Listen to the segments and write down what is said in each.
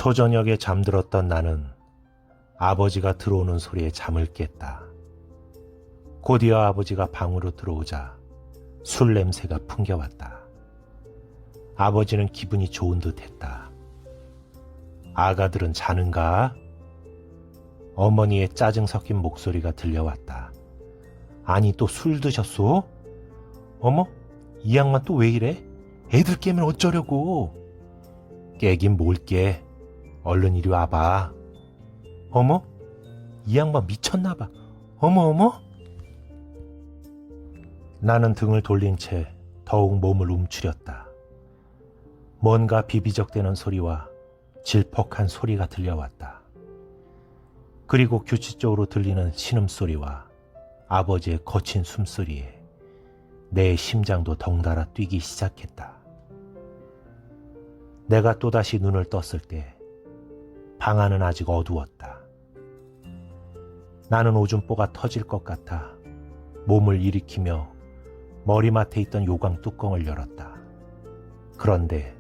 초저녁에 잠들었던 나는 아버지가 들어오는 소리에 잠을 깼다. 곧이어 아버지가 방으로 들어오자 술 냄새가 풍겨왔다. 아버지는 기분이 좋은 듯 했다. 아가들은 자는가? 어머니의 짜증 섞인 목소리가 들려왔다. 아니, 또 술 드셨소? 어머, 이 양반 또 왜 이래? 애들 깨면 어쩌려고? 깨긴 뭘 깨? 얼른 이리 와봐. 어머, 이 양반 미쳤나봐. 어머. 나는 등을 돌린 채 더욱 몸을 움츠렸다. 뭔가 비비적대는 소리와 질퍽한 소리가 들려왔다. 그리고 규칙적으로 들리는 신음소리와 아버지의 거친 숨소리에 내 심장도 덩달아 뛰기 시작했다. 내가 또다시 눈을 떴을 때 방 안은 아직 어두웠다. 나는 오줌보가 터질 것 같아 몸을 일으키며 머리맡에 있던 요강 뚜껑을 열었다. 그런데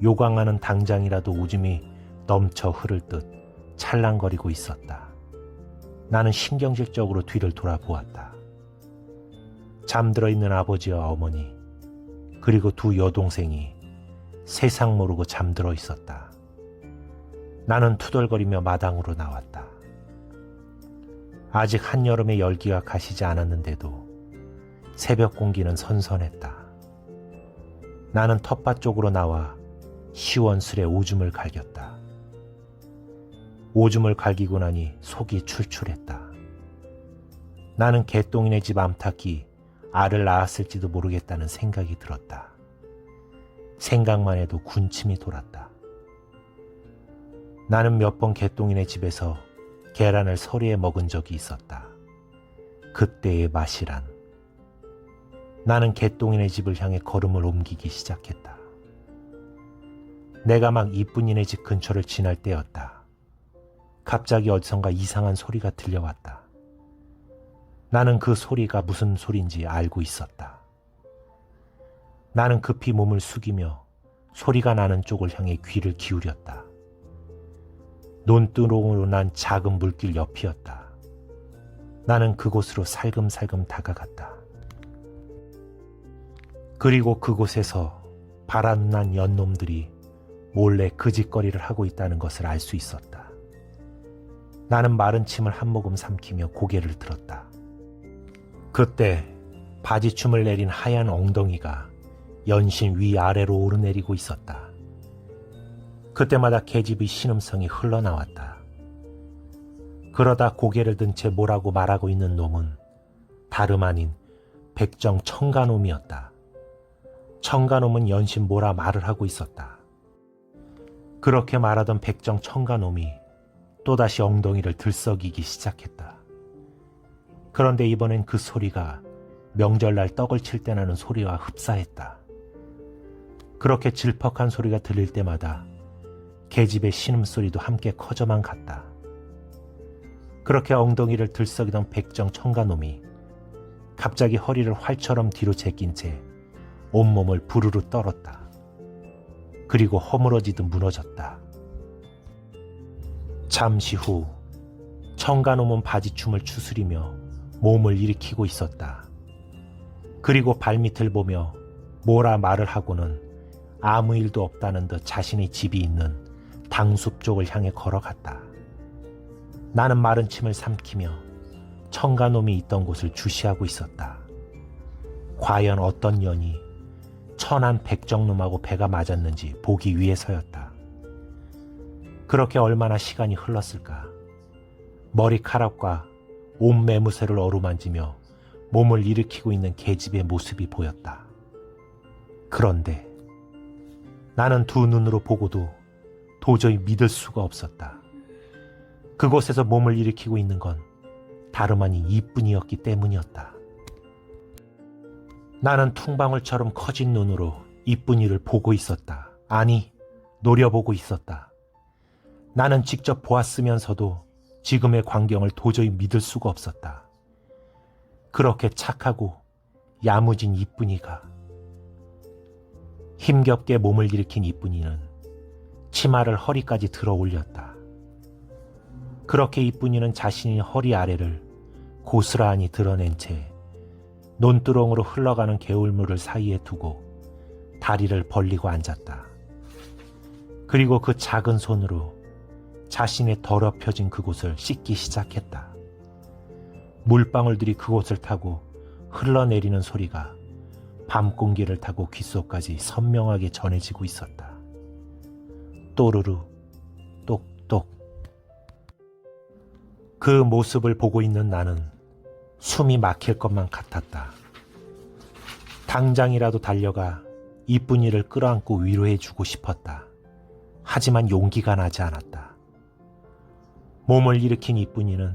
요강 안은 당장이라도 오줌이 넘쳐 흐를 듯 찰랑거리고 있었다. 나는 신경질적으로 뒤를 돌아보았다. 잠들어 있는 아버지와 어머니, 그리고 두 여동생이 세상 모르고 잠들어 있었다. 나는 투덜거리며 마당으로 나왔다. 아직 한여름의 열기가 가시지 않았는데도 새벽 공기는 선선했다. 나는 텃밭 쪽으로 나와 시원스레 오줌을 갈겼다. 오줌을 갈기고 나니 속이 출출했다. 나는 개똥이네 집 암탉이 알을 낳았을지도 모르겠다는 생각이 들었다. 생각만 해도 군침이 돌았다. 나는 몇 번 개똥이네 집에서 계란을 서리에 먹은 적이 있었다. 그때의 맛이란. 나는 개똥이네 집을 향해 걸음을 옮기기 시작했다. 내가 막 이쁜이네 집 근처를 지날 때였다. 갑자기 어디선가 이상한 소리가 들려왔다. 나는 그 소리가 무슨 소리인지 알고 있었다. 나는 급히 몸을 숙이며 소리가 나는 쪽을 향해 귀를 기울였다. 논두렁으로 난 작은 물길 옆이었다. 나는 그곳으로 살금살금 다가갔다. 그리고 그곳에서 바람난 연놈들이 몰래 그짓거리를 하고 있다는 것을 알 수 있었다. 나는 마른 침을 한 모금 삼키며 고개를 들었다. 그때 바지춤을 내린 하얀 엉덩이가 연신 위아래로 오르내리고 있었다. 그때마다 계집의 신음성이 흘러나왔다. 그러다 고개를 든 채 뭐라고 말하고 있는 놈은 다름 아닌 백정 청가놈이었다. 청가놈은 연신 뭐라 말을 하고 있었다. 그렇게 말하던 백정 청가놈이 또다시 엉덩이를 들썩이기 시작했다. 그런데 이번엔 그 소리가 명절날 떡을 칠 때 나는 소리와 흡사했다. 그렇게 질퍽한 소리가 들릴 때마다 계집의 신음소리도 함께 커져만 갔다. 그렇게 엉덩이를 들썩이던 백정 청가놈이 갑자기 허리를 활처럼 뒤로 제낀 채 온몸을 부르르 떨었다. 그리고 허물어지듯 무너졌다. 잠시 후 청가놈은 바지춤을 추스리며 몸을 일으키고 있었다. 그리고 발밑을 보며 뭐라 말을 하고는 아무 일도 없다는 듯 자신의 집이 있는 당숲 쪽을 향해 걸어갔다. 나는 마른 침을 삼키며 청가놈이 있던 곳을 주시하고 있었다. 과연 어떤 년이 천한 백정놈하고 배가 맞았는지 보기 위해서였다. 그렇게 얼마나 시간이 흘렀을까. 머리카락과 온 매무새를 어루만지며 몸을 일으키고 있는 계집의 모습이 보였다. 그런데 나는 두 눈으로 보고도 도저히 믿을 수가 없었다. 그곳에서 몸을 일으키고 있는 건 다름 아닌 이뿐이었기 때문이었다. 나는 퉁방울처럼 커진 눈으로 이쁜이를 보고 있었다. 아니, 노려보고 있었다. 나는 직접 보았으면서도 지금의 광경을 도저히 믿을 수가 없었다. 그렇게 착하고 야무진 이쁜이가, 힘겹게 몸을 일으킨 이쁜이는 치마를 허리까지 들어 올렸다. 그렇게 이쁜이는 자신이 허리 아래를 고스란히 드러낸 채 논두렁으로 흘러가는 개울물을 사이에 두고 다리를 벌리고 앉았다. 그리고 그 작은 손으로 자신의 더럽혀진 그곳을 씻기 시작했다. 물방울들이 그곳을 타고 흘러내리는 소리가 밤 공기를 타고 귓속까지 선명하게 전해지고 있었다. 또르르, 똑똑. 그 모습을 보고 있는 나는 숨이 막힐 것만 같았다. 당장이라도 달려가 이쁜이를 끌어안고 위로해주고 싶었다. 하지만 용기가 나지 않았다. 몸을 일으킨 이쁜이는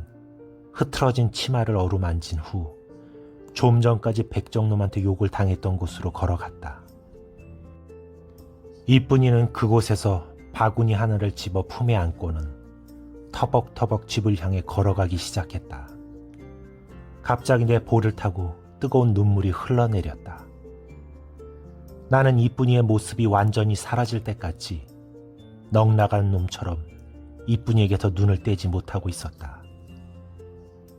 흐트러진 치마를 어루만진 후 좀 전까지 백정놈한테 욕을 당했던 곳으로 걸어갔다. 이쁜이는 그곳에서 바구니 하나를 집어 품에 안고는 터벅터벅 집을 향해 걸어가기 시작했다. 갑자기 내 볼을 타고 뜨거운 눈물이 흘러내렸다. 나는 이쁜이의 모습이 완전히 사라질 때까지 넋나간 놈처럼 이쁜이에게서 눈을 떼지 못하고 있었다.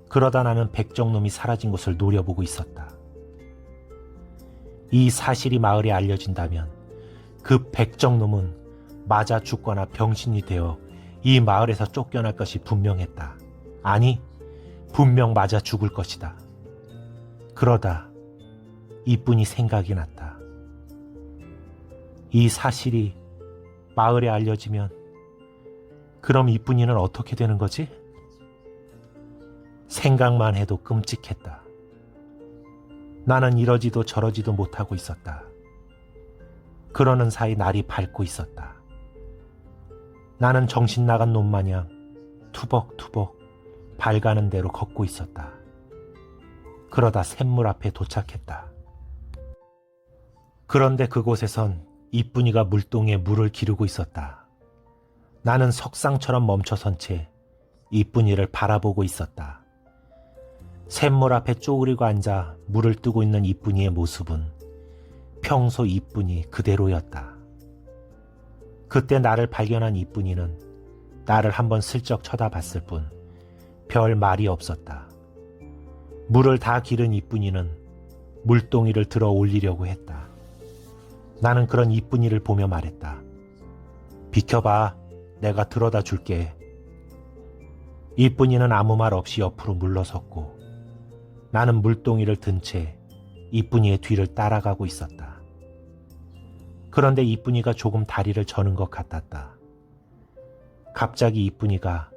그러다 나는 백정놈이 사라진 곳을 노려보고 있었다. 이 사실이 마을에 알려진다면 그 백정놈은 맞아 죽거나 병신이 되어 이 마을에서 쫓겨날 것이 분명했다. 아니, 분명 맞아 죽을 것이다. 그러다 이쁜이 생각이 났다. 이 사실이 마을에 알려지면 그럼 이쁜이는 어떻게 되는 거지? 생각만 해도 끔찍했다. 나는 이러지도 저러지도 못하고 있었다. 그러는 사이 날이 밝고 있었다. 나는 정신 나간 놈 마냥 투벅투벅 밝아는 대로 걷고 있었다. 그러다 샘물 앞에 도착했다. 그런데 그곳에선 이쁜이가 물동에 물을 기르고 있었다. 나는 석상처럼 멈춰선 채 이쁜이를 바라보고 있었다. 샘물 앞에 쪼그리고 앉아 물을 뜨고 있는 이쁜이의 모습은 평소 이쁜이 그대로였다. 그때 나를 발견한 이쁜이는 나를 한번 슬쩍 쳐다봤을 뿐 별 말이 없었다. 물을 다 기른 이쁜이는 물동이를 들어 올리려고 했다. 나는 그런 이쁜이를 보며 말했다. 비켜봐, 내가 들어다 줄게. 이쁜이는 아무 말 없이 옆으로 물러섰고 나는 물동이를 든 채 이쁜이의 뒤를 따라가고 있었다. 그런데 이쁜이가 조금 다리를 저는 것 같았다. 갑자기 이쁜이가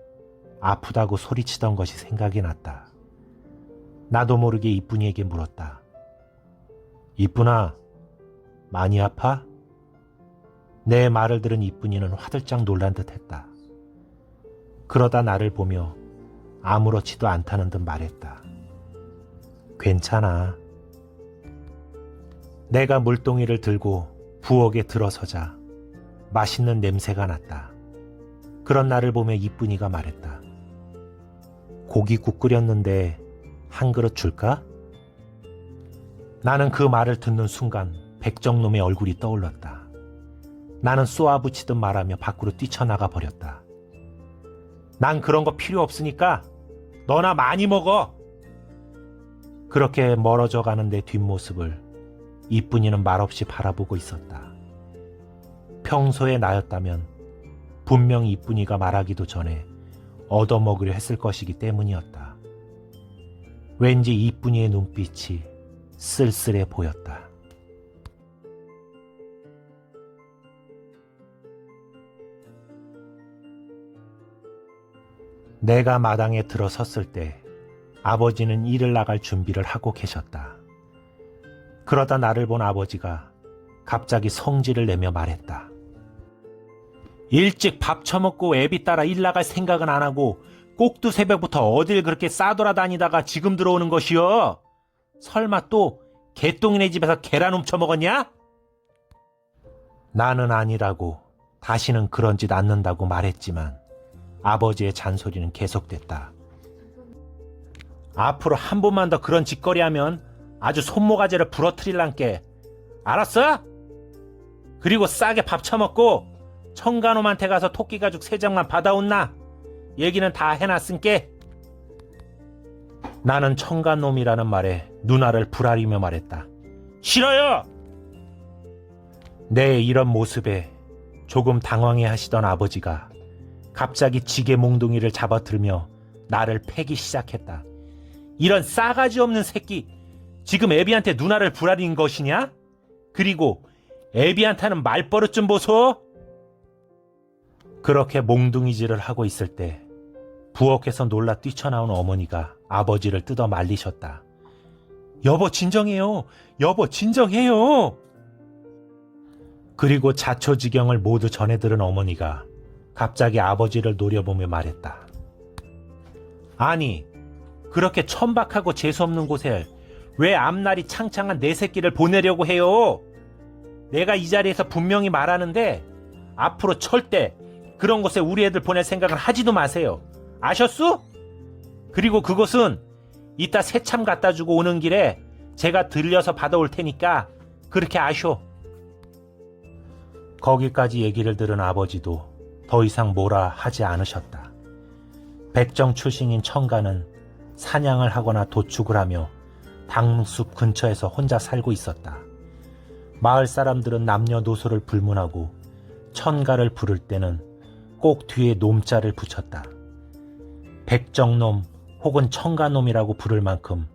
아프다고 소리치던 것이 생각이 났다. 나도 모르게 이쁜이에게 물었다. 이쁜아, 많이 아파? 내 말을 들은 이쁜이는 화들짝 놀란 듯 했다. 그러다 나를 보며 아무렇지도 않다는 듯 말했다. 괜찮아. 내가 물동이를 들고 부엌에 들어서자 맛있는 냄새가 났다. 그런 나를 보며 이쁜이가 말했다. 고기국 끓였는데 한 그릇 줄까? 나는 그 말을 듣는 순간 백정놈의 얼굴이 떠올랐다. 나는 쏘아붙이듯 말하며 밖으로 뛰쳐나가 버렸다. 난 그런 거 필요 없으니까 너나 많이 먹어. 그렇게 멀어져 가는 내 뒷모습을 이쁜이는 말없이 바라보고 있었다. 평소의 나였다면 분명 이쁜이가 말하기도 전에 얻어먹으려 했을 것이기 때문이었다. 왠지 이쁜이의 눈빛이 쓸쓸해 보였다. 내가 마당에 들어섰을 때 아버지는 일을 나갈 준비를 하고 계셨다. 그러다 나를 본 아버지가 갑자기 성질을 내며 말했다. 일찍 밥 처먹고 애비 따라 일 나갈 생각은 안 하고 꼭두 새벽부터 어딜 그렇게 싸돌아다니다가 지금 들어오는 것이여? 설마 또 개똥이네 집에서 계란 훔쳐먹었냐? 나는 아니라고 다시는 그런 짓 않는다고 말했지만 아버지의 잔소리는 계속됐다. 앞으로 한 번만 더 그런 짓거리하면 아주 손모가지를 부러뜨릴란께. 알았어? 그리고 싸게 밥 처먹고 청가놈한테 가서 토끼가죽 3장만 받아온나? 얘기는 다 해놨은께. 나는 청가놈이라는 말에 누나를 부라리며 말했다. 싫어요! 내 이런 모습에 조금 당황해 하시던 아버지가 갑자기 지게 몽둥이를 잡아들며 나를 패기 시작했다. 이런 싸가지 없는 새끼, 지금 애비한테 누나를 부라린 것이냐? 그리고 애비한테는 말버릇 좀 보소. 그렇게 몽둥이질을 하고 있을 때 부엌에서 놀라 뛰쳐나온 어머니가 아버지를 뜯어 말리셨다. 여보 진정해요. 여보 진정해요. 그리고 자초지경을 모두 전해 들은 어머니가 갑자기 아버지를 노려보며 말했다. 아니, 그렇게 천박하고 재수없는 곳에 왜 앞날이 창창한 내 새끼를 보내려고 해요? 내가 이 자리에서 분명히 말하는데 앞으로 절대 그런 곳에 우리 애들 보낼 생각을 하지도 마세요. 아셨수? 그리고 그곳은 이따 새참 갖다 주고 오는 길에 제가 들려서 받아올 테니까 그렇게 아쇼. 거기까지 얘기를 들은 아버지도 더 이상 뭐라 하지 않으셨다. 백정 출신인 청가는 사냥을 하거나 도축을 하며 당숲 근처에서 혼자 살고 있었다. 마을 사람들은 남녀노소를 불문하고 천가를 부를 때는 꼭 뒤에 놈자를 붙였다. 백정놈 혹은 청가놈이라고 부를 만큼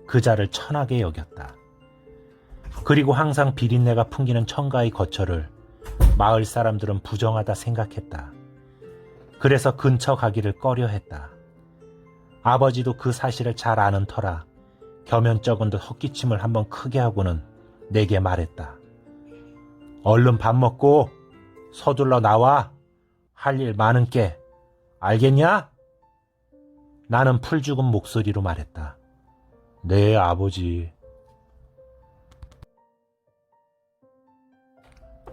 그 자를 천하게 여겼다. 그리고 항상 비린내가 풍기는 청가의 거처를 마을 사람들은 부정하다 생각했다. 그래서 근처 가기를 꺼려했다. 아버지도 그 사실을 잘 아는 터라 겸연쩍은 듯 헛기침을 한번 크게 하고는 내게 말했다. 얼른 밥 먹고 서둘러 나와. 할 일 많은께. 알겠냐? 나는 풀 죽은 목소리로 말했다. 네, 아버지.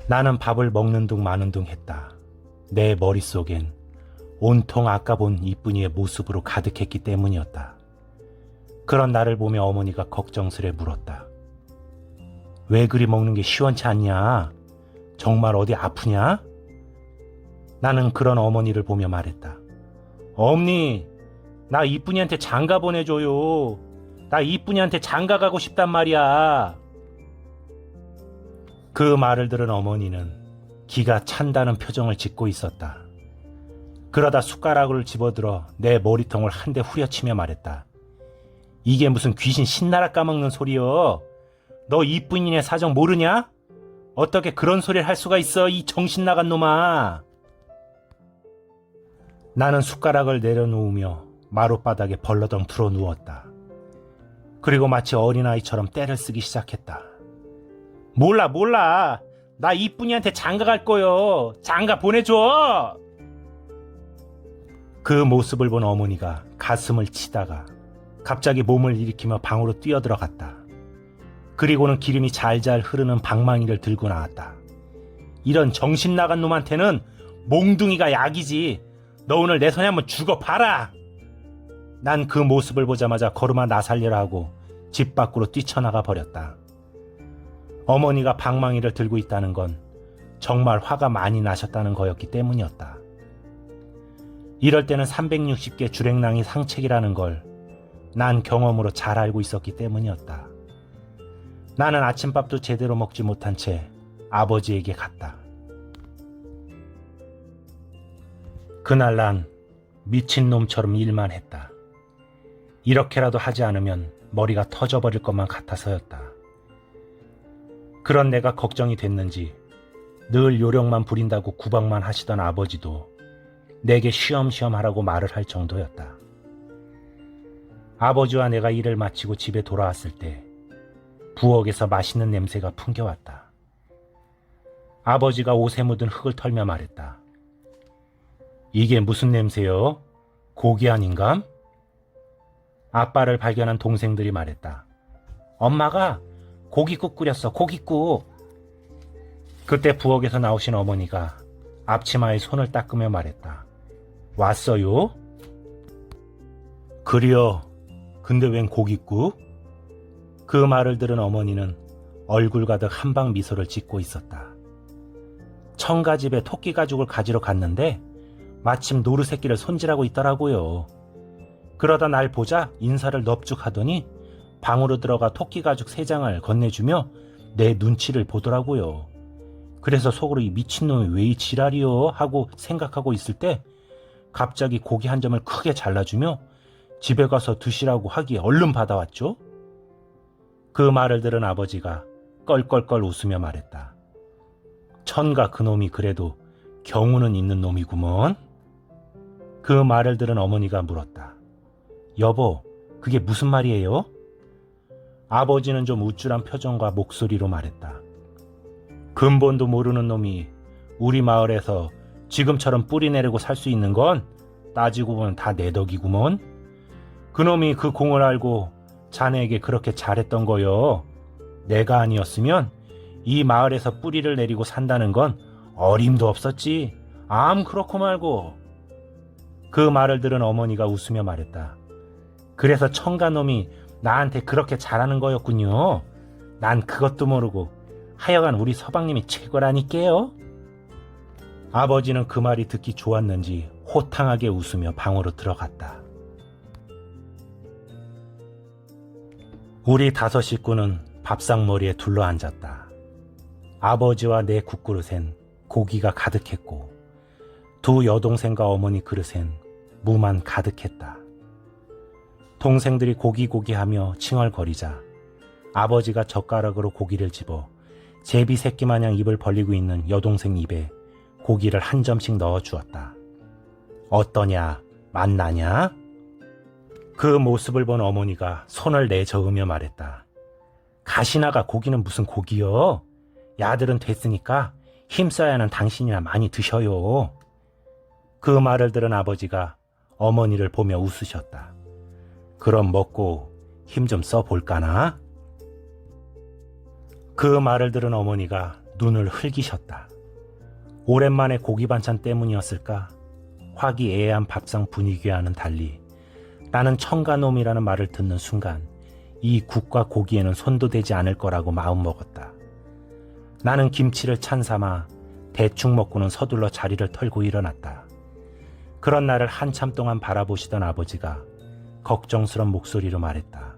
나는 밥을 먹는 둥 마는 둥 했다. 내 머릿속엔 온통 아까 본 이쁜이의 모습으로 가득했기 때문이었다. 그런 나를 보며 어머니가 걱정스레 물었다. 왜 그리 먹는 게 시원치 않냐? 정말 어디 아프냐? 나는 그런 어머니를 보며 말했다. 엄니, 나 이쁜이한테 장가 보내줘요. 나 이쁜이한테 장가 가고 싶단 말이야. 그 말을 들은 어머니는 기가 찬다는 표정을 짓고 있었다. 그러다 숟가락을 집어들어 내 머리통을 한 대 후려치며 말했다. 이게 무슨 귀신 신나라 까먹는 소리여. 너 이쁜이네 사정 모르냐? 어떻게 그런 소리를 할 수가 있어, 이 정신 나간 놈아. 나는 숟가락을 내려놓으며 마룻바닥에 벌러덩 들어 누웠다. 그리고 마치 어린아이처럼 떼를 쓰기 시작했다. 몰라. 나 이쁜이한테 장가 갈 거요. 장가 보내줘. 그 모습을 본 어머니가 가슴을 치다가 갑자기 몸을 일으키며 방으로 뛰어들어갔다. 그리고는 기름이 잘잘 흐르는 방망이를 들고 나왔다. 이런 정신 나간 놈한테는 몽둥이가 약이지. 너 오늘 내 손에 한번 죽어봐라. 난 그 모습을 보자마자 걸음아 나살려라 하고 집 밖으로 뛰쳐나가 버렸다. 어머니가 방망이를 들고 있다는 건 정말 화가 많이 나셨다는 거였기 때문이었다. 이럴 때는 360개 주랭랑이 상책이라는 걸 난 경험으로 잘 알고 있었기 때문이었다. 나는 아침밥도 제대로 먹지 못한 채 아버지에게 갔다. 그날 난 미친놈처럼 일만 했다. 이렇게라도 하지 않으면 머리가 터져버릴 것만 같아서였다. 그런 내가 걱정이 됐는지 늘 요령만 부린다고 구박만 하시던 아버지도 내게 쉬엄쉬엄 하라고 말을 할 정도였다. 아버지와 내가 일을 마치고 집에 돌아왔을 때 부엌에서 맛있는 냄새가 풍겨왔다. 아버지가 옷에 묻은 흙을 털며 말했다. 이게 무슨 냄새요? 고기 아닌감? 아빠를 발견한 동생들이 말했다. 엄마가 고깃국 끓였어, 고깃국. 그때 부엌에서 나오신 어머니가 앞치마에 손을 닦으며 말했다. 왔어요? 그려. 근데 웬 고깃국? 그 말을 들은 어머니는 얼굴 가득 한방 미소를 짓고 있었다. 청가집에 토끼 가죽을 가지러 갔는데 마침 노루새끼를 손질하고 있더라고요. 그러다 날 보자 인사를 넙죽하더니 방으로 들어가 토끼 가죽 3장을 건네주며 내 눈치를 보더라고요. 그래서 속으로 이 미친놈이 왜 이 지랄이요 하고 생각하고 있을 때 갑자기 고기 한 점을 크게 잘라주며 집에 가서 드시라고 하기에 얼른 받아왔죠. 그 말을 들은 아버지가 껄껄껄 웃으며 말했다. 천가 그놈이 그래도 경우는 있는 놈이구먼. 그 말을 들은 어머니가 물었다. 여보, 그게 무슨 말이에요? 아버지는 좀 우쭐한 표정과 목소리로 말했다. 근본도 모르는 놈이 우리 마을에서 지금처럼 뿌리 내리고 살 수 있는 건 따지고 보면 다 내 덕이구먼. 그놈이 그 공을 알고 자네에게 그렇게 잘했던 거요. 내가 아니었으면 이 마을에서 뿌리를 내리고 산다는 건 어림도 없었지. 암 그렇고 말고. 그 말을 들은 어머니가 웃으며 말했다. 그래서 청가놈이 나한테 그렇게 잘하는 거였군요. 난 그것도 모르고 하여간 우리 서방님이 최고라니까요. 아버지는 그 말이 듣기 좋았는지 호탕하게 웃으며 방으로 들어갔다. 우리 5 식구는 밥상머리에 둘러앉았다. 아버지와 내 국그릇엔 고기가 가득했고 2 여동생과 어머니 그릇엔 무만 가득했다. 동생들이 고기 하며 칭얼거리자 아버지가 젓가락으로 고기를 집어 제비 새끼 마냥 입을 벌리고 있는 여동생 입에 고기를 한 점씩 넣어 주었다. 어떠냐? 맛나냐? 그 모습을 본 어머니가 손을 내저으며 말했다. 가시나가 고기는 무슨 고기여? 야들은 됐으니까 힘써야 하는 당신이나 많이 드셔요. 그 말을 들은 아버지가 어머니를 보며 웃으셨다. 그럼 먹고 힘 좀 써볼까나? 그 말을 들은 어머니가 눈을 흘기셨다. 오랜만에 고기 반찬 때문이었을까? 화기애애한 밥상 분위기와는 달리 나는 청가놈이라는 말을 듣는 순간 이 국과 고기에는 손도 대지 않을 거라고 마음먹었다. 나는 김치를 찬삼아 대충 먹고는 서둘러 자리를 털고 일어났다. 그런 나를 한참 동안 바라보시던 아버지가 걱정스런 목소리로 말했다.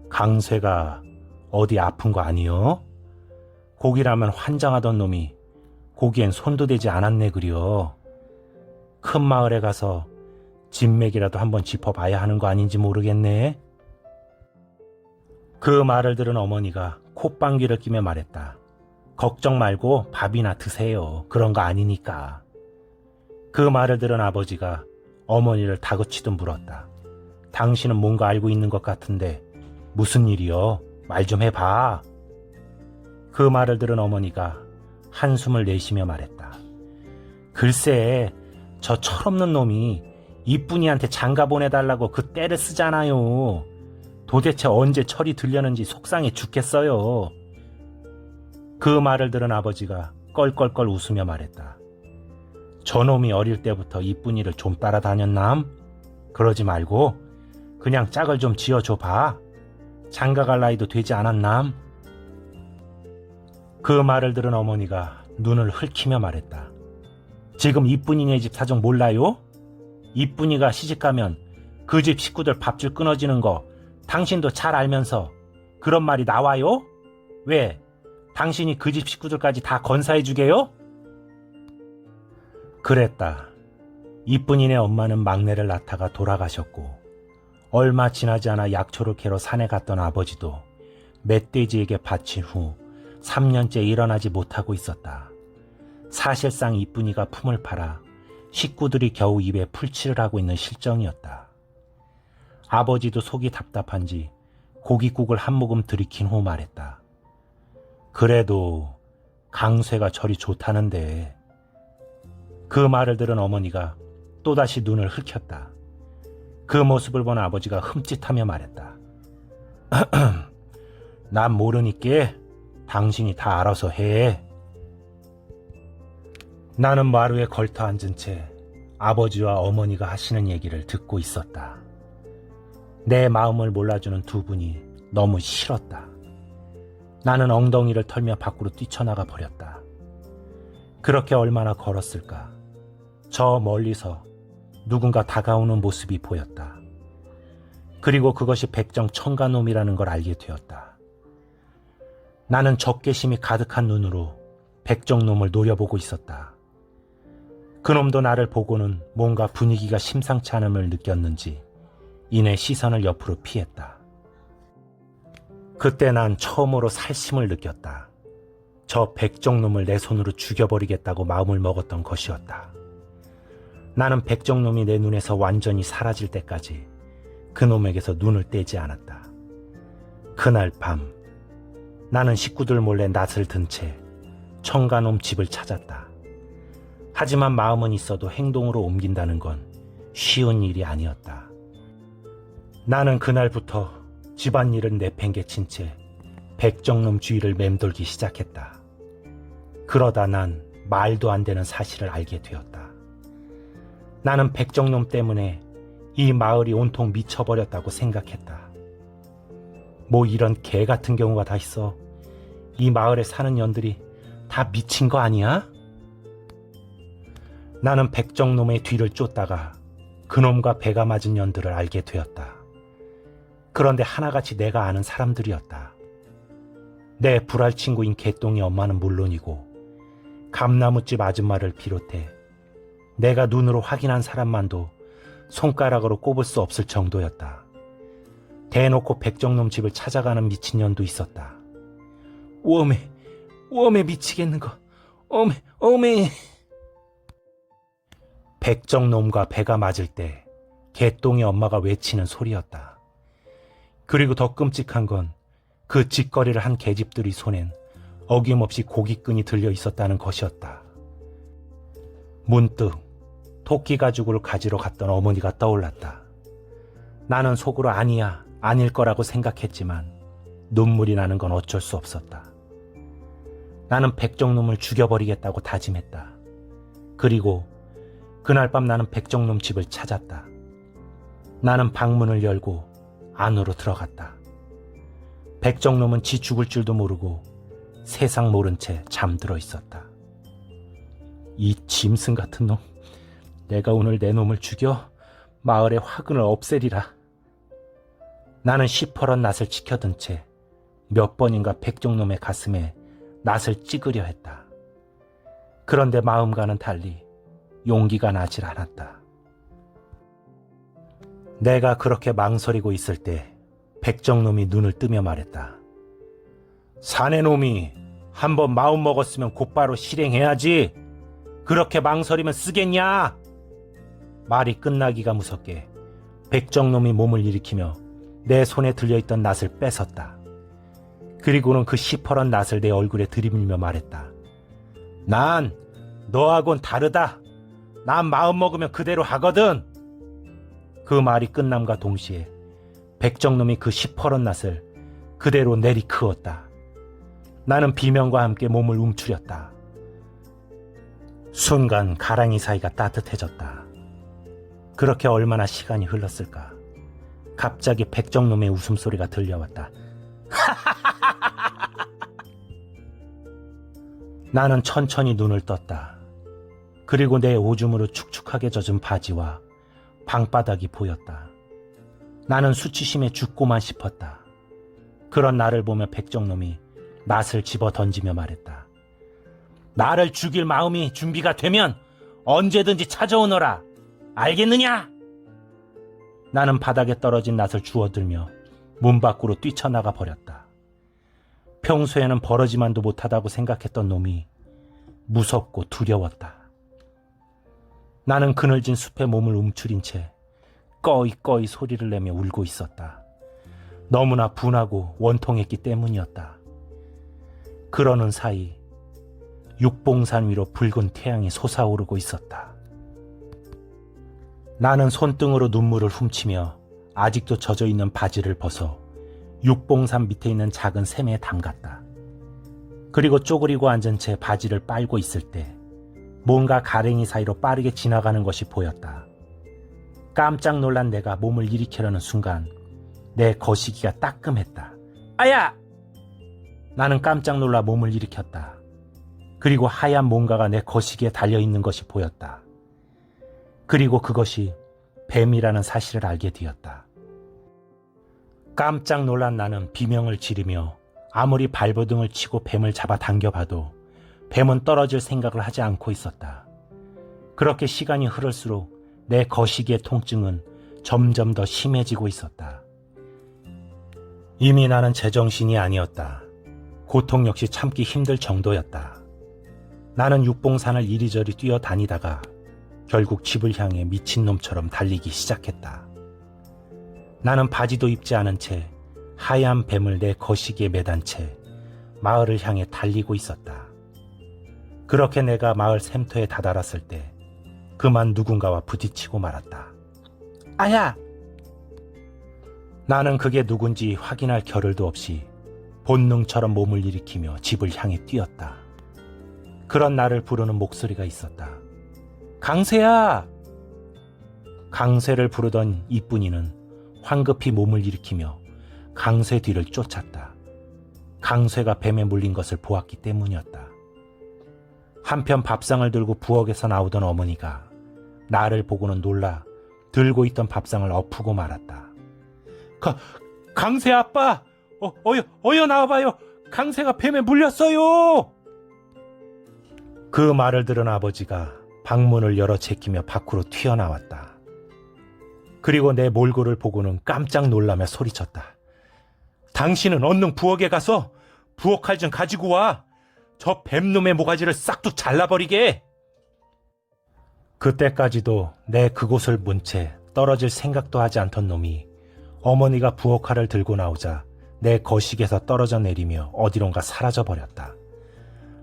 강쇠가 어디 아픈 거 아니요? 고기라면 환장하던 놈이 고기엔 손도 대지 않았네 그려. 큰 마을에 가서 진맥이라도 한번 짚어봐야 하는 거 아닌지 모르겠네. 그 말을 들은 어머니가 콧방귀를 끼며 말했다. 걱정 말고 밥이나 드세요. 그런 거 아니니까. 그 말을 들은 아버지가 어머니를 다그치듯 물었다. 당신은 뭔가 알고 있는 것 같은데 무슨 일이요? 말 좀 해봐. 그 말을 들은 어머니가 한숨을 내쉬며 말했다. 글쎄, 저 철없는 놈이 이쁜이한테 장가 보내달라고 그 떼를 쓰잖아요. 도대체 언제 철이 들려는지 속상해 죽겠어요. 그 말을 들은 아버지가 껄껄껄 웃으며 말했다. 저놈이 어릴 때부터 이쁜이를 좀 따라다녔남? 그러지 말고 그냥 짝을 좀 지어줘봐. 장가갈 나이도 되지 않았남? 그 말을 들은 어머니가 눈을 흘키며 말했다. 지금 이쁜이네 집 사정 몰라요? 이쁜이가 시집가면 그 집 식구들 밥줄 끊어지는 거 당신도 잘 알면서 그런 말이 나와요? 왜? 당신이 그 집 식구들까지 다 건사해주게요? 그랬다. 이쁜이네 엄마는 막내를 낳다가 돌아가셨고 얼마 지나지 않아 약초를 캐러 산에 갔던 아버지도 멧돼지에게 바친 후 3년째 일어나지 못하고 있었다. 사실상 이쁜이가 품을 팔아 식구들이 겨우 입에 풀칠을 하고 있는 실정이었다. 아버지도 속이 답답한지 고깃국을 한 모금 들이킨 후 말했다. 그래도 강쇠가 저리 좋다는데. 그 말을 들은 어머니가 또다시 눈을 흘켰다. 그 모습을 본 아버지가 흠칫하며 말했다. 난 모르니께 당신이 다 알아서 해. 나는 마루에 걸터 앉은 채 아버지와 어머니가 하시는 얘기를 듣고 있었다. 내 마음을 몰라주는 두 분이 너무 싫었다. 나는 엉덩이를 털며 밖으로 뛰쳐나가 버렸다. 그렇게 얼마나 걸었을까. 저 멀리서 누군가 다가오는 모습이 보였다. 그리고 그것이 백정 청가놈이라는 걸 알게 되었다. 나는 적개심이 가득한 눈으로 백정놈을 노려보고 있었다. 그놈도 나를 보고는 뭔가 분위기가 심상치 않음을 느꼈는지 이내 시선을 옆으로 피했다. 그때 난 처음으로 살심을 느꼈다. 저 백정놈을 내 손으로 죽여버리겠다고 마음을 먹었던 것이었다. 나는 백정놈이 내 눈에서 완전히 사라질 때까지 그놈에게서 눈을 떼지 않았다. 그날 밤 나는 식구들 몰래 낫을 든 채 청가놈 집을 찾았다. 하지만 마음은 있어도 행동으로 옮긴다는 건 쉬운 일이 아니었다. 나는 그날부터 집안일은 내팽개친 채 백정놈 주위를 맴돌기 시작했다. 그러다 난 말도 안 되는 사실을 알게 되었다. 나는 백정놈 때문에 이 마을이 온통 미쳐버렸다고 생각했다. 뭐 이런 개 같은 경우가 다 있어. 이 마을에 사는 년들이 다 미친 거 아니야? 나는 백정놈의 뒤를 쫓다가 그놈과 배가 맞은 년들을 알게 되었다. 그런데 하나같이 내가 아는 사람들이었다. 내 불알 친구인 개똥이 엄마는 물론이고 감나무집 아줌마를 비롯해 내가 눈으로 확인한 사람만도 손가락으로 꼽을 수 없을 정도였다. 대놓고 백정놈 집을 찾아가는 미친년도 있었다. 오메 미치겠는 거. 오메. 백정놈과 배가 맞을 때 개똥이 엄마가 외치는 소리였다. 그리고 더 끔찍한 건 그 짓거리를 한 계집들의 손엔 어김없이 고깃끈이 들려 있었다는 것이었다. 문득 토끼 가죽을 가지러 갔던 어머니가 떠올랐다. 나는 속으로 아닐 거라고 생각했지만 눈물이 나는 건 어쩔 수 없었다. 나는 백정놈을 죽여버리겠다고 다짐했다. 그리고 그날 밤 나는 백정놈 집을 찾았다. 나는 방문을 열고 안으로 들어갔다. 백정놈은 지 죽을 줄도 모르고 세상 모른 채 잠들어 있었다. 이 짐승 같은 놈, 내가 오늘 내 놈을 죽여 마을의 화근을 없애리라. 나는 시퍼런 낫을 치켜든 채 몇 번인가 백정놈의 가슴에 낫을 찍으려 했다. 그런데 마음과는 달리 용기가 나질 않았다. 내가 그렇게 망설이고 있을 때 백정놈이 눈을 뜨며 말했다. 사내놈이 한번 마음 먹었으면 곧바로 실행해야지. 그렇게 망설이면 쓰겠냐? 말이 끝나기가 무섭게 백정놈이 몸을 일으키며 내 손에 들려있던 낫을 뺏었다. 그리고는 그 시퍼런 낫을 내 얼굴에 들이밀며 말했다. 난 너하고는 다르다. 난 마음 먹으면 그대로 하거든. 그 말이 끝남과 동시에 백정놈이 그 시퍼런 낫을 그대로 내리크었다. 나는 비명과 함께 몸을 움츠렸다. 순간 가랑이 사이가 따뜻해졌다. 그렇게 얼마나 시간이 흘렀을까. 갑자기 백정놈의 웃음소리가 들려왔다. 나는 천천히 눈을 떴다. 그리고 내 오줌으로 축축하게 젖은 바지와 방바닥이 보였다. 나는 수치심에 죽고만 싶었다. 그런 나를 보며 백정놈이 낫을 집어 던지며 말했다. 나를 죽일 마음이 준비가 되면 언제든지 찾아오너라. 알겠느냐? 나는 바닥에 떨어진 낫을 주워들며 문 밖으로 뛰쳐나가 버렸다. 평소에는 버러지만도 못하다고 생각했던 놈이 무섭고 두려웠다. 나는 그늘진 숲에 몸을 움츠린 채 꺼이꺼이 소리를 내며 울고 있었다. 너무나 분하고 원통했기 때문이었다. 그러는 사이 육봉산 위로 붉은 태양이 솟아오르고 있었다. 나는 손등으로 눈물을 훔치며 아직도 젖어있는 바지를 벗어 육봉산 밑에 있는 작은 샘에 담갔다. 그리고 쪼그리고 앉은 채 바지를 빨고 있을 때 뭔가 가랭이 사이로 빠르게 지나가는 것이 보였다. 깜짝 놀란 내가 몸을 일으키려는 순간 내 거시기가 따끔했다. 아야! 나는 깜짝 놀라 몸을 일으켰다. 그리고 하얀 뭔가가 내 거시기에 달려있는 것이 보였다. 그리고 그것이 뱀이라는 사실을 알게 되었다. 깜짝 놀란 나는 비명을 지르며 아무리 발버둥을 치고 뱀을 잡아 당겨봐도 뱀은 떨어질 생각을 하지 않고 있었다. 그렇게 시간이 흐를수록 내 거시기의 통증은 점점 더 심해지고 있었다. 이미 나는 제정신이 아니었다. 고통 역시 참기 힘들 정도였다. 나는 육봉산을 이리저리 뛰어다니다가 결국 집을 향해 미친놈처럼 달리기 시작했다. 나는 바지도 입지 않은 채 하얀 뱀을 내 거시기에 매단 채 마을을 향해 달리고 있었다. 그렇게 내가 마을 샘터에 다다랐을 때 그만 누군가와 부딪히고 말았다. 아야! 나는 그게 누군지 확인할 겨를도 없이 본능처럼 몸을 일으키며 집을 향해 뛰었다. 그런 나를 부르는 목소리가 있었다. 강세야! 강세를 부르던 이쁜이는 황급히 몸을 일으키며 강세 뒤를 쫓았다. 강세가 뱀에 물린 것을 보았기 때문이었다. 한편 밥상을 들고 부엌에서 나오던 어머니가 나를 보고는 놀라 들고 있던 밥상을 엎고 말았다. 강세 아빠! 어여 나와봐요! 강세가 뱀에 물렸어요! 그 말을 들은 아버지가 방문을 열어 제끼며 밖으로 튀어나왔다. 그리고 내 몰골을 보고는 깜짝 놀라며 소리쳤다. 당신은 얼른 부엌에 가서 부엌칼 좀 가지고 와! 저 뱀놈의 모가지를 싹둑 잘라버리게! 그때까지도 내 그곳을 문 채 떨어질 생각도 하지 않던 놈이 어머니가 부엌칼을 들고 나오자 내 거식에서 떨어져 내리며 어디론가 사라져버렸다.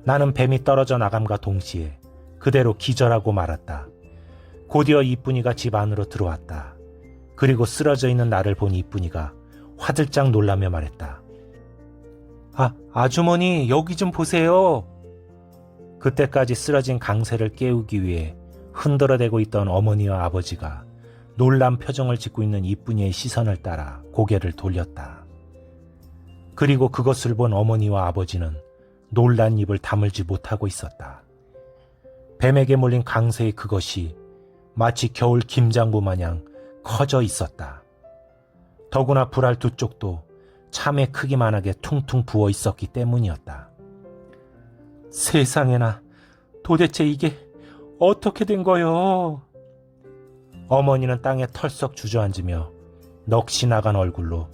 나는 뱀이 떨어져 나감과 동시에 그대로 기절하고 말았다. 곧이어 이쁜이가 집 안으로 들어왔다. 그리고 쓰러져 있는 나를 본 이쁜이가 화들짝 놀라며 말했다. 아주머니 여기 좀 보세요. 그때까지 쓰러진 강세를 깨우기 위해 흔들어대고 있던 어머니와 아버지가 놀란 표정을 짓고 있는 이쁜이의 시선을 따라 고개를 돌렸다. 그리고 그것을 본 어머니와 아버지는 놀란 입을 다물지 못하고 있었다. 뱀에게 몰린 강세의 그것이 마치 겨울 김장부 마냥 커져 있었다. 더구나 불알 두 쪽도 참외 크기만하게 퉁퉁 부어 있었기 때문이었다. 세상에나, 도대체 이게 어떻게 된 거요? 어머니는 땅에 털썩 주저앉으며 넋이 나간 얼굴로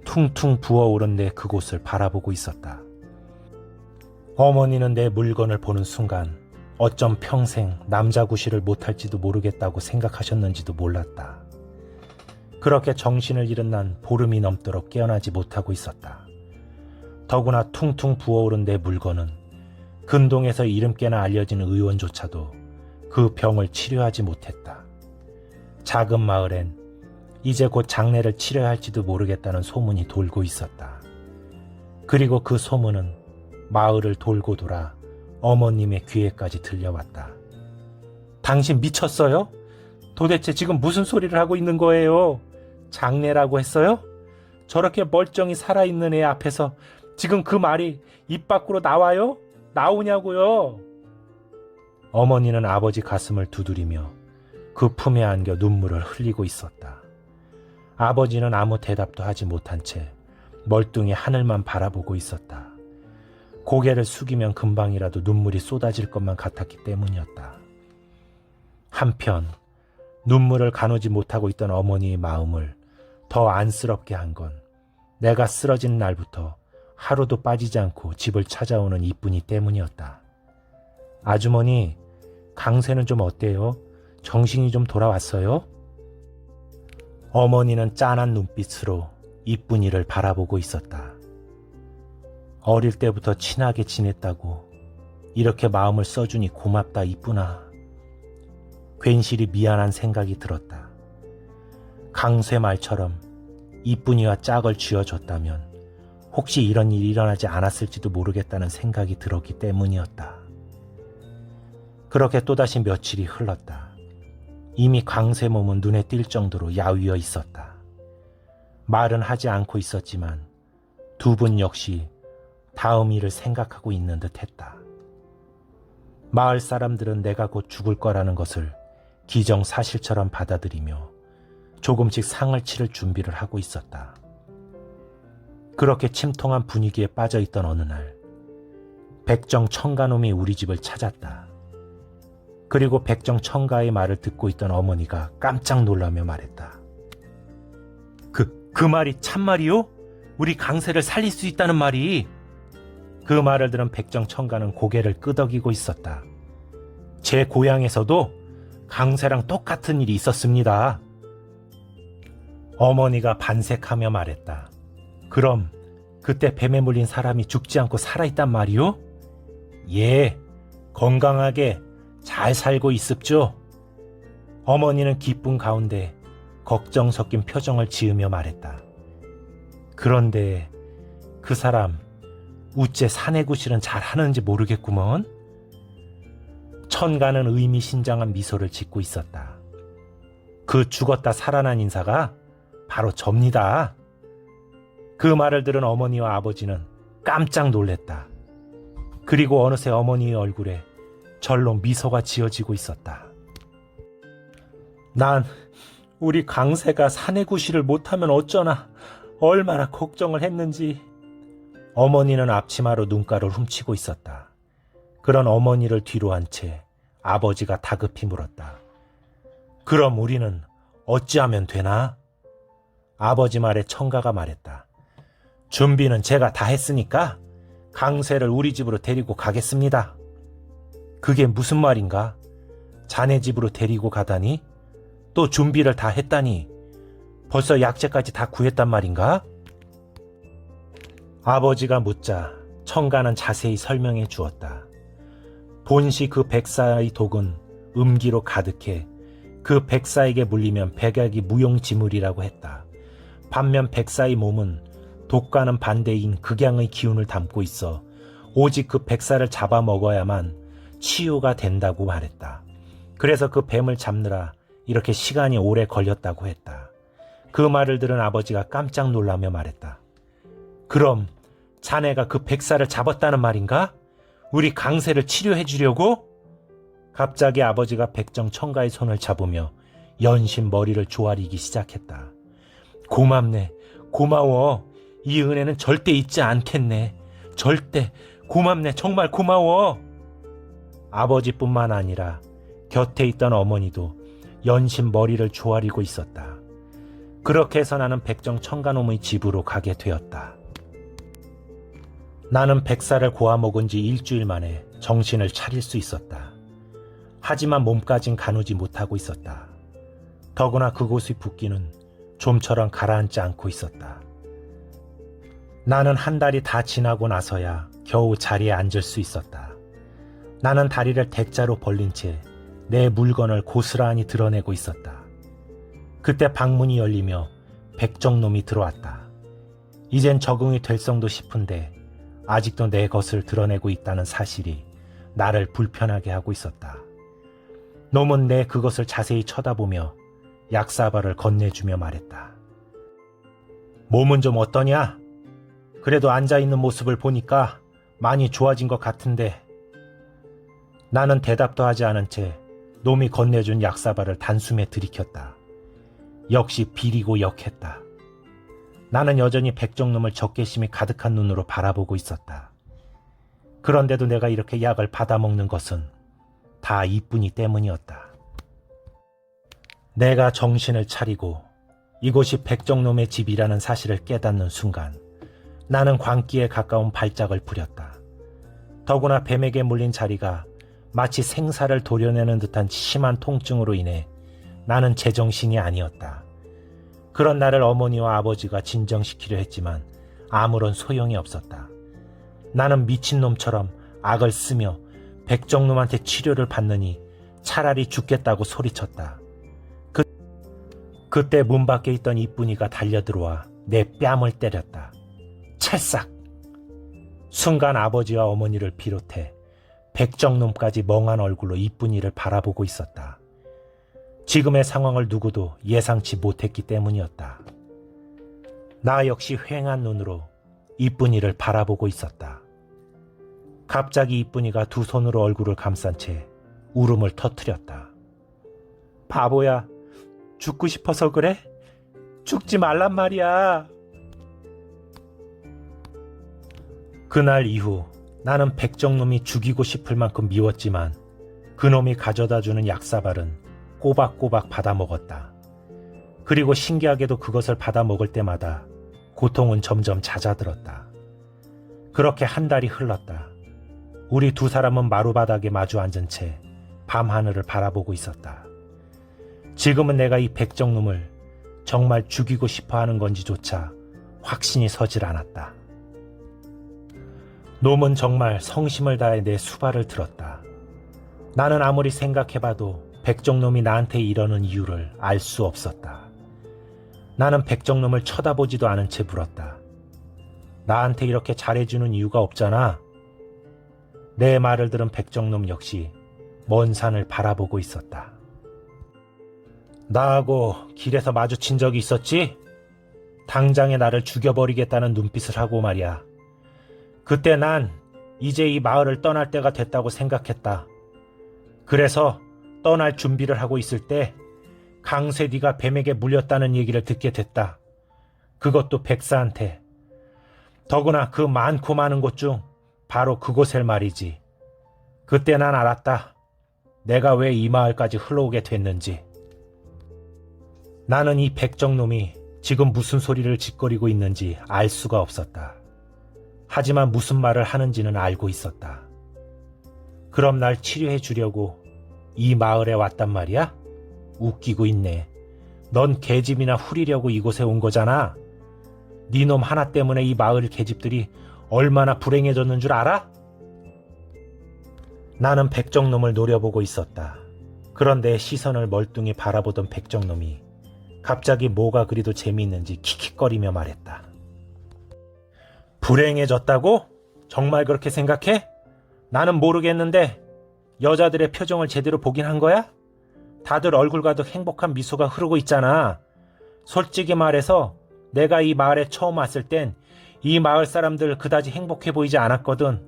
퉁퉁 부어오른 내 그곳을 바라보고 있었다. 어머니는 내 물건을 보는 순간 어쩜 평생 남자 구실을 못할지도 모르겠다고 생각하셨는지도 몰랐다. 그렇게 정신을 잃은 난 보름이 넘도록 깨어나지 못하고 있었다. 더구나 퉁퉁 부어오른 내 물건은 근동에서 이름께나 알려진 의원조차도 그 병을 치료하지 못했다. 작은 마을엔 이제 곧 장례를 치러야 할지도 모르겠다는 소문이 돌고 있었다. 그리고 그 소문은 마을을 돌고 돌아 어머님의 귀에까지 들려왔다. 당신 미쳤어요? 도대체 지금 무슨 소리를 하고 있는 거예요? 장례라고 했어요? 저렇게 멀쩡히 살아있는 애 앞에서 지금 그 말이 입 밖으로 나와요? 나오냐고요? 어머니는 아버지 가슴을 두드리며 그 품에 안겨 눈물을 흘리고 있었다. 아버지는 아무 대답도 하지 못한 채 멀뚱히 하늘만 바라보고 있었다. 고개를 숙이면 금방이라도 눈물이 쏟아질 것만 같았기 때문이었다. 한편 눈물을 가누지 못하고 있던 어머니의 마음을 더 안쓰럽게 한 건 내가 쓰러진 날부터 하루도 빠지지 않고 집을 찾아오는 이쁜이 때문이었다. 아주머니, 강세는 좀 어때요? 정신이 좀 돌아왔어요? 어머니는 짠한 눈빛으로 이쁜이를 바라보고 있었다. 어릴 때부터 친하게 지냈다고 이렇게 마음을 써주니 고맙다 이쁘나. 괜시리 미안한 생각이 들었다. 강세 말처럼 이쁜이와 짝을 쥐어줬다면 혹시 이런 일이 일어나지 않았을지도 모르겠다는 생각이 들었기 때문이었다. 그렇게 또다시 며칠이 흘렀다. 이미 강세 몸은 눈에 띌 정도로 야위어 있었다. 말은 하지 않고 있었지만 두 분 역시 다음 일을 생각하고 있는 듯 했다. 마을 사람들은 내가 곧 죽을 거라는 것을 기정사실처럼 받아들이며 조금씩 상을 치를 준비를 하고 있었다. 그렇게 침통한 분위기에 빠져있던 어느 날 백정청가놈이 우리 집을 찾았다. 그리고 백정청가의 말을 듣고 있던 어머니가 깜짝 놀라며 말했다. 그 말이 참말이요? 우리 강세를 살릴 수 있다는 말이? 그 말을 들은 백정청가는 고개를 끄덕이고 있었다. 제 고향에서도 강세랑 똑같은 일이 있었습니다. 어머니가 반색하며 말했다. 그럼 그때 뱀에 물린 사람이 죽지 않고 살아있단 말이요? 예, 건강하게 잘 살고 있습죠. 어머니는 기쁨 가운데 걱정 섞인 표정을 지으며 말했다. 그런데 그 사람 우째 사내구실은 잘하는지 모르겠구먼. 천가는 의미심장한 미소를 짓고 있었다. 그 죽었다 살아난 인사가 바로 접니다. 그 말을 들은 어머니와 아버지는 깜짝 놀랬다. 그리고 어느새 어머니의 얼굴에 절로 미소가 지어지고 있었다. 난 우리 강세가 사내구실을 못하면 어쩌나 얼마나 걱정을 했는지. 어머니는 앞치마로 눈가를 훔치고 있었다. 그런 어머니를 뒤로 한 채 아버지가 다급히 물었다. 그럼 우리는 어찌하면 되나? 아버지 말에 청가가 말했다. 준비는 제가 다 했으니까 강세를 우리 집으로 데리고 가겠습니다. 그게 무슨 말인가? 자네 집으로 데리고 가다니? 또 준비를 다 했다니? 벌써 약재까지 다 구했단 말인가? 아버지가 묻자 청가는 자세히 설명해 주었다. 본시 그 백사의 독은 음기로 가득해 그 백사에게 물리면 백약이 무용지물이라고 했다. 반면 백사의 몸은 독과는 반대인 극양의 기운을 담고 있어 오직 그 백사를 잡아먹어야만 치유가 된다고 말했다. 그래서 그 뱀을 잡느라 이렇게 시간이 오래 걸렸다고 했다. 그 말을 들은 아버지가 깜짝 놀라며 말했다. 그럼 자네가 그 백사를 잡았다는 말인가? 우리 강세를 치료해 주려고? 갑자기 아버지가 백정청가의 손을 잡으며 연신 머리를 조아리기 시작했다. 고맙네. 고마워. 이 은혜는 절대 잊지 않겠네. 절대. 고맙네. 정말 고마워. 아버지뿐만 아니라 곁에 있던 어머니도 연신 머리를 조아리고 있었다. 그렇게 해서 나는 백정청가놈의 집으로 가게 되었다. 나는 백사를 고아 먹은 지 일주일 만에 정신을 차릴 수 있었다. 하지만 몸까진 가누지 못하고 있었다. 더구나 그곳의 붓기는 좀처럼 가라앉지 않고 있었다. 나는 한 달이 다 지나고 나서야 겨우 자리에 앉을 수 있었다. 나는 다리를 대자로 벌린 채 내 물건을 고스란히 드러내고 있었다. 그때 방문이 열리며 백정놈이 들어왔다. 이젠 적응이 될 정도 싶은데 아직도 내 것을 드러내고 있다는 사실이 나를 불편하게 하고 있었다. 놈은 내 그것을 자세히 쳐다보며 약사발을 건네주며 말했다. 몸은 좀 어떠냐? 그래도 앉아있는 모습을 보니까 많이 좋아진 것 같은데. 나는 대답도 하지 않은 채 놈이 건네준 약사발을 단숨에 들이켰다. 역시 비리고 역했다. 나는 여전히 백정놈을 적개심이 가득한 눈으로 바라보고 있었다. 그런데도 내가 이렇게 약을 받아먹는 것은 다 이뿐이 때문이었다. 내가 정신을 차리고 이곳이 백정놈의 집이라는 사실을 깨닫는 순간 나는 광기에 가까운 발작을 부렸다. 더구나 뱀에게 물린 자리가 마치 생사를 도려내는 듯한 심한 통증으로 인해 나는 제정신이 아니었다. 그런 나를 어머니와 아버지가 진정시키려 했지만 아무런 소용이 없었다. 나는 미친놈처럼 악을 쓰며 백정놈한테 치료를 받느니 차라리 죽겠다고 소리쳤다. 그때 문 밖에 있던 이쁜이가 달려들어와 내 뺨을 때렸다. 찰싹! 순간 아버지와 어머니를 비롯해 백정놈까지 멍한 얼굴로 이쁜이를 바라보고 있었다. 지금의 상황을 누구도 예상치 못했기 때문이었다. 나 역시 휑한 눈으로 이쁜이를 바라보고 있었다. 갑자기 이쁜이가 두 손으로 얼굴을 감싼 채 울음을 터뜨렸다. 바보야, 죽고 싶어서 그래? 죽지 말란 말이야. 그날 이후 나는 백정놈이 죽이고 싶을 만큼 미웠지만 그놈이 가져다주는 약사발은 꼬박꼬박 받아먹었다. 그리고 신기하게도 그것을 받아먹을 때마다 고통은 점점 잦아들었다. 그렇게 한 달이 흘렀다. 우리 두 사람은 마루바닥에 마주 앉은 채 밤하늘을 바라보고 있었다. 지금은 내가 이 백정놈을 정말 죽이고 싶어 하는 건지조차 확신이 서질 않았다. 놈은 정말 성심을 다해 내 수발을 들었다. 나는 아무리 생각해봐도 백정놈이 나한테 이러는 이유를 알 수 없었다. 나는 백정놈을 쳐다보지도 않은 채 물었다. 나한테 이렇게 잘해주는 이유가 없잖아. 내 말을 들은 백정놈 역시 먼 산을 바라보고 있었다. 나하고 길에서 마주친 적이 있었지? 당장에 나를 죽여버리겠다는 눈빛을 하고 말이야. 그때 난 이제 이 마을을 떠날 때가 됐다고 생각했다. 그래서 떠날 준비를 하고 있을 때 강세 네가 뱀에게 물렸다는 얘기를 듣게 됐다. 그것도 백사한테. 더구나 그 많고 많은 곳 중 바로 그곳을 말이지. 그때 난 알았다. 내가 왜 이 마을까지 흘러오게 됐는지. 나는 이 백정놈이 지금 무슨 소리를 짓거리고 있는지 알 수가 없었다. 하지만 무슨 말을 하는지는 알고 있었다. 그럼 날 치료해 주려고 이 마을에 왔단 말이야? 웃기고 있네. 넌 계집이나 후리려고 이곳에 온 거잖아. 네 놈 하나 때문에 이 마을 계집들이 얼마나 불행해졌는 줄 알아? 나는 백정놈을 노려보고 있었다. 그런데 시선을 멀뚱히 바라보던 백정놈이 갑자기 뭐가 그리도 재미있는지 킥킥거리며 말했다. 불행해졌다고? 정말 그렇게 생각해? 나는 모르겠는데 여자들의 표정을 제대로 보긴 한 거야? 다들 얼굴 가득 행복한 미소가 흐르고 있잖아. 솔직히 말해서 내가 이 마을에 처음 왔을 땐 이 마을 사람들 그다지 행복해 보이지 않았거든.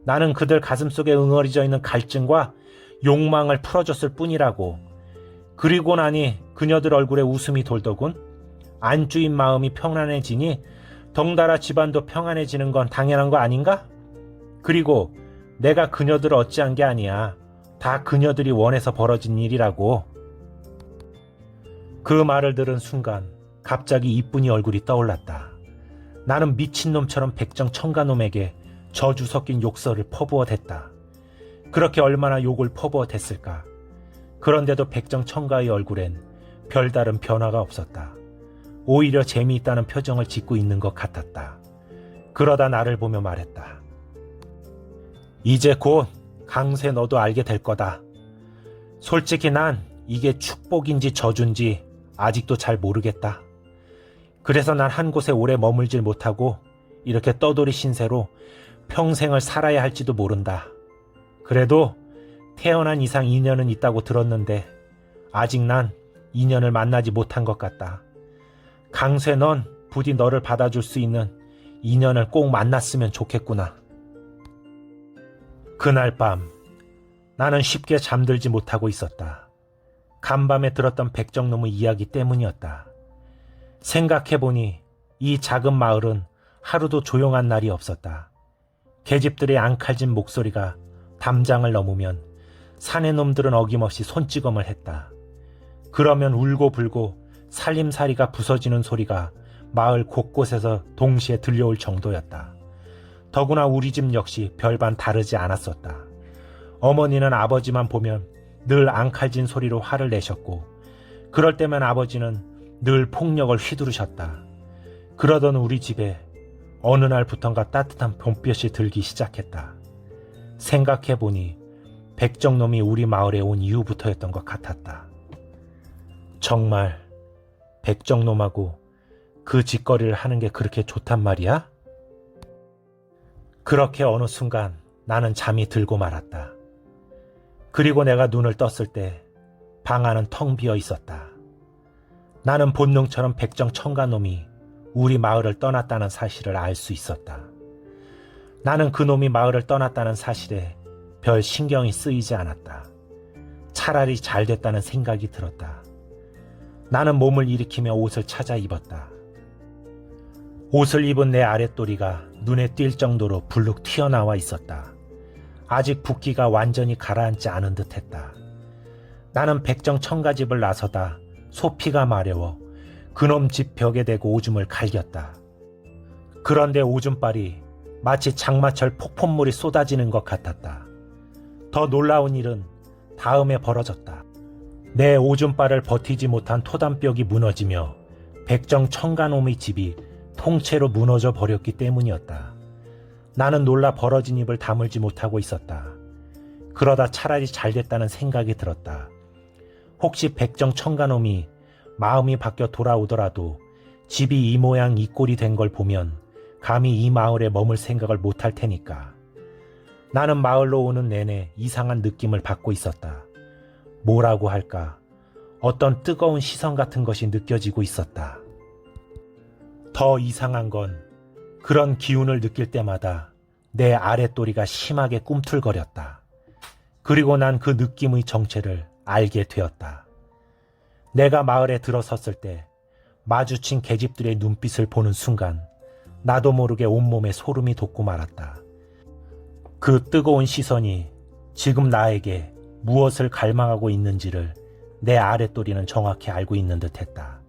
나는 그들 가슴속에 응어리져 있는 갈증과 욕망을 풀어줬을 뿐이라고. 그리고 나니 그녀들 얼굴에 웃음이 돌더군. 안주인 마음이 평안해지니 덩달아 집안도 평안해지는 건 당연한 거 아닌가? 그리고 내가 그녀들을 어찌한 게 아니야. 다 그녀들이 원해서 벌어진 일이라고. 그 말을 들은 순간 갑자기 이쁜이 얼굴이 떠올랐다. 나는 미친놈처럼 백정청가놈에게 저주 섞인 욕설을 퍼부어댔다. 그렇게 얼마나 욕을 퍼부어댔을까. 그런데도 백정청가의 얼굴엔 별다른 변화가 없었다. 오히려 재미있다는 표정을 짓고 있는 것 같았다. 그러다 나를 보며 말했다. 이제 곧 강세 너도 알게 될 거다. 솔직히 난 이게 축복인지 저주인지 아직도 잘 모르겠다. 그래서 난 한 곳에 오래 머물질 못하고 이렇게 떠돌이 신세로 평생을 살아야 할지도 모른다. 그래도 태어난 이상 인연은 있다고 들었는데 아직 난 인연을 만나지 못한 것 같다. 강세 넌 부디 너를 받아줄 수 있는 인연을 꼭 만났으면 좋겠구나. 그날 밤 나는 쉽게 잠들지 못하고 있었다. 간밤에 들었던 백정놈의 이야기 때문이었다. 생각해보니 이 작은 마을은 하루도 조용한 날이 없었다. 계집들의 앙칼진 목소리가 담장을 넘으면 사내 놈들은 어김없이 손찌검을 했다. 그러면 울고불고 살림살이가 부서지는 소리가 마을 곳곳에서 동시에 들려올 정도였다. 더구나 우리 집 역시 별반 다르지 않았었다. 어머니는 아버지만 보면 늘 앙칼진 소리로 화를 내셨고 그럴 때면 아버지는 늘 폭력을 휘두르셨다. 그러던 우리 집에 어느 날부턴가 따뜻한 봄볕이 들기 시작했다. 생각해보니 백정놈이 우리 마을에 온 이후부터였던 것 같았다. 정말 백정놈하고 그 짓거리를 하는 게 그렇게 좋단 말이야? 그렇게 어느 순간 나는 잠이 들고 말았다. 그리고 내가 눈을 떴을 때 방 안은 텅 비어 있었다. 나는 본능처럼 백정청가놈이 우리 마을을 떠났다는 사실을 알 수 있었다. 나는 그놈이 마을을 떠났다는 사실에 별 신경이 쓰이지 않았다. 차라리 잘 됐다는 생각이 들었다. 나는 몸을 일으키며 옷을 찾아 입었다. 옷을 입은 내 아랫도리가 눈에 띌 정도로 불룩 튀어나와 있었다. 아직 붓기가 완전히 가라앉지 않은 듯했다. 나는 백정 청가집을 나서다 소피가 마려워 그놈 집 벽에 대고 오줌을 갈겼다. 그런데 오줌발이 마치 장마철 폭포물이 쏟아지는 것 같았다. 더 놀라운 일은 다음에 벌어졌다. 내 오줌발을 버티지 못한 토담벽이 무너지며 백정 청가놈의 집이 통째로 무너져 버렸기 때문이었다. 나는 놀라 벌어진 입을 다물지 못하고 있었다. 그러다 차라리 잘 됐다는 생각이 들었다. 혹시 백정 청가놈이 마음이 바뀌어 돌아오더라도 집이 이 모양 이 꼴이 된 걸 보면 감히 이 마을에 머물 생각을 못할 테니까. 나는 마을로 오는 내내 이상한 느낌을 받고 있었다. 뭐라고 할까? 어떤 뜨거운 시선 같은 것이 느껴지고 있었다. 더 이상한 건 그런 기운을 느낄 때마다 내 아랫도리가 심하게 꿈틀거렸다. 그리고 난 그 느낌의 정체를 알게 되었다. 내가 마을에 들어섰을 때 마주친 계집들의 눈빛을 보는 순간 나도 모르게 온몸에 소름이 돋고 말았다. 그 뜨거운 시선이 지금 나에게 무엇을 갈망하고 있는지를 내 아랫도리는 정확히 알고 있는 듯했다.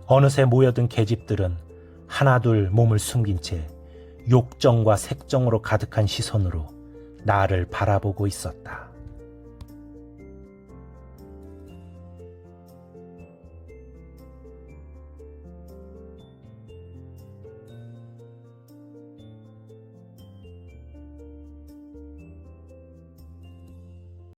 어느새 모여든 계집들은 하나둘 몸을 숨긴 채 욕정과 색정으로 가득한 시선으로 나를 바라보고 있었다.